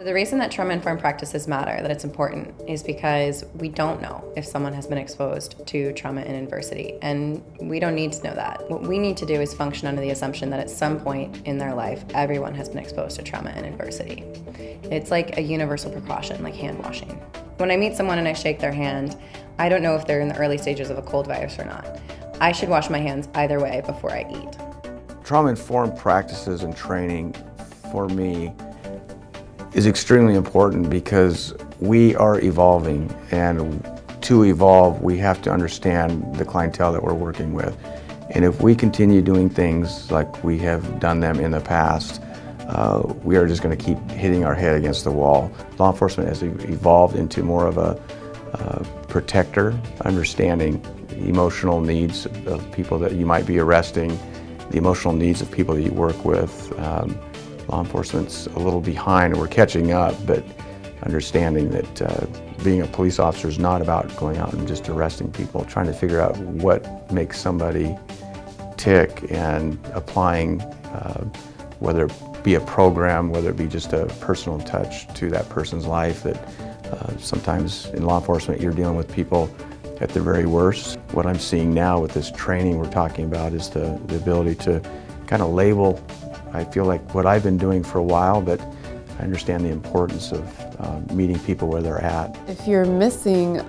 The reason that trauma-informed practices matter, that it's important, is because we don't know if someone has been exposed to trauma and adversity, and we don't need to know that. What we need to do is function under the assumption that at some point in their life, everyone has been exposed to trauma and adversity. It's like a universal precaution, like hand washing. When I meet someone and I shake their hand, I don't know if they're in the early stages of a cold virus or not. I should wash my hands either way before I eat. Trauma-informed practices and training, for me, is extremely important because we are evolving, and to evolve we have to understand the clientele that we're working with. And if we continue doing things like we have done them in the past, we are just going to keep hitting our head against the wall. Law enforcement has evolved into more of a protector, understanding the emotional needs of people that you might be arresting, the emotional needs of people that you work with. Law enforcement's a little behind, and we're catching up, but understanding that being a police officer is not about going out and just arresting people, trying to figure out what makes somebody tick and applying, whether it be a program, whether it be just a personal touch to that person's life. That sometimes in law enforcement you're dealing with people at their very worst. What I'm seeing now with this training we're talking about is the ability to kind of label. I feel like what I've been doing for a while, but I understand the importance of meeting people where they're at. If you're missing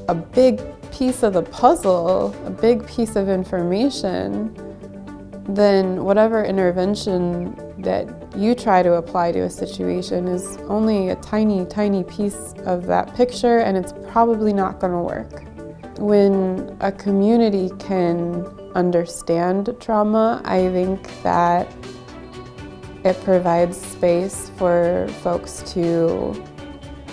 a big piece of the puzzle, a big piece of information, then whatever intervention that you try to apply to a situation is only a tiny, tiny piece of that picture, and it's probably not going to work. When a community can understand trauma, I think that it provides space for folks to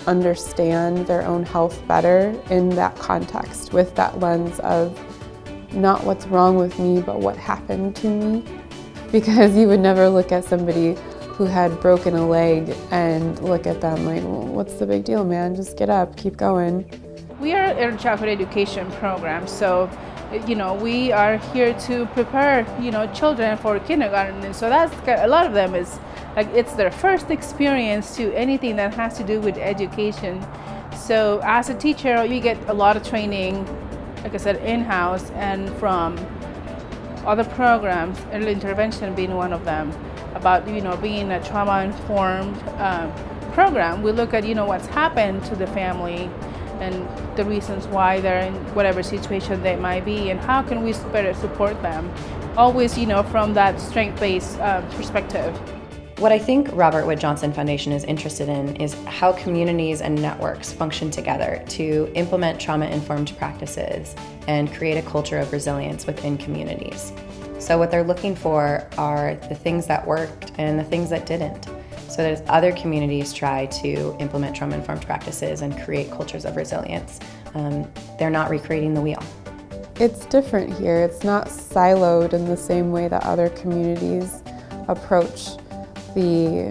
understand their own health better in that context, with that lens of not what's wrong with me, but what happened to me. Because you would never look at somebody who had broken a leg and look at them like, well, what's the big deal, man? Just get up, keep going. We are a childhood education program, so we are here to prepare children for kindergarten, and so that's a lot of them is like it's their first experience to anything that has to do with education. So as a teacher, you get a lot of training, like I said, in-house and from other programs, early intervention being one of them, about being a trauma-informed program. We look at what's happened to the family and the reasons why they're in whatever situation they might be, and how can we better support them, always from that strength-based perspective. What I think Robert Wood Johnson Foundation is interested in is how communities and networks function together to implement trauma-informed practices and create a culture of resilience within communities. So what they're looking for are the things that worked and the things that didn't, so that as other communities try to implement trauma-informed practices and create cultures of resilience, they're not recreating the wheel. It's different here. It's not siloed in the same way that other communities approach the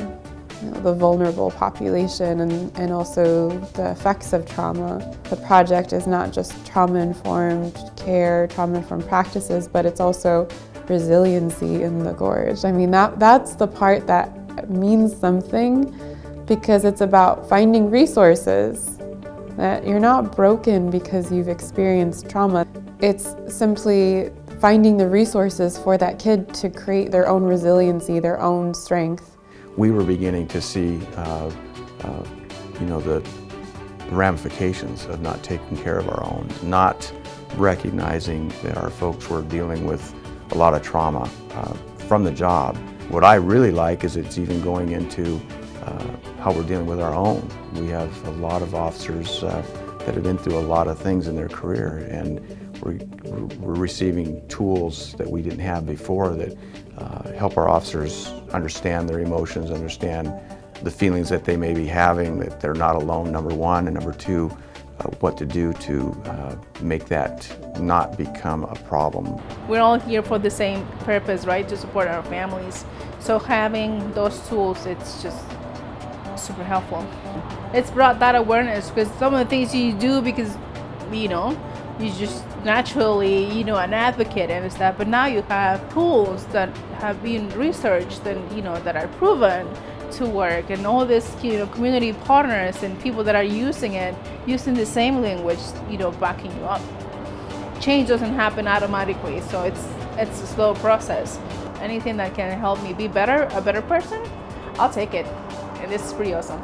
vulnerable population and also the effects of trauma. The project is not just trauma-informed care, trauma-informed practices, but it's also resiliency in the Gorge. I mean, that's the part that means something, because it's about finding resources, that you're not broken because you've experienced trauma. It's simply finding the resources for that kid to create their own resiliency, their own strength. We were beginning to see the ramifications of not taking care of our own, not recognizing that our folks were dealing with a lot of trauma from the job. What I really like is it's even going into how we're dealing with our own. We have a lot of officers that have been through a lot of things in their career, and we're receiving tools that we didn't have before that help our officers understand their emotions, understand the feelings that they may be having, that they're not alone, number one, and number two, what to do to make that not become a problem. We're all here for the same purpose, right? To support our families. So having those tools, it's just super helpful. It's brought that awareness, because some of the things you do because you just naturally, you know, an advocate and stuff. But now you have tools that have been researched and, you know, that are proven to work, and all this, you know, community partners and people that are using it, using the same language, you know, backing you up. Change doesn't happen automatically, so it's a slow process. Anything that can help me be better, a better person, I'll take it. And this is pretty awesome.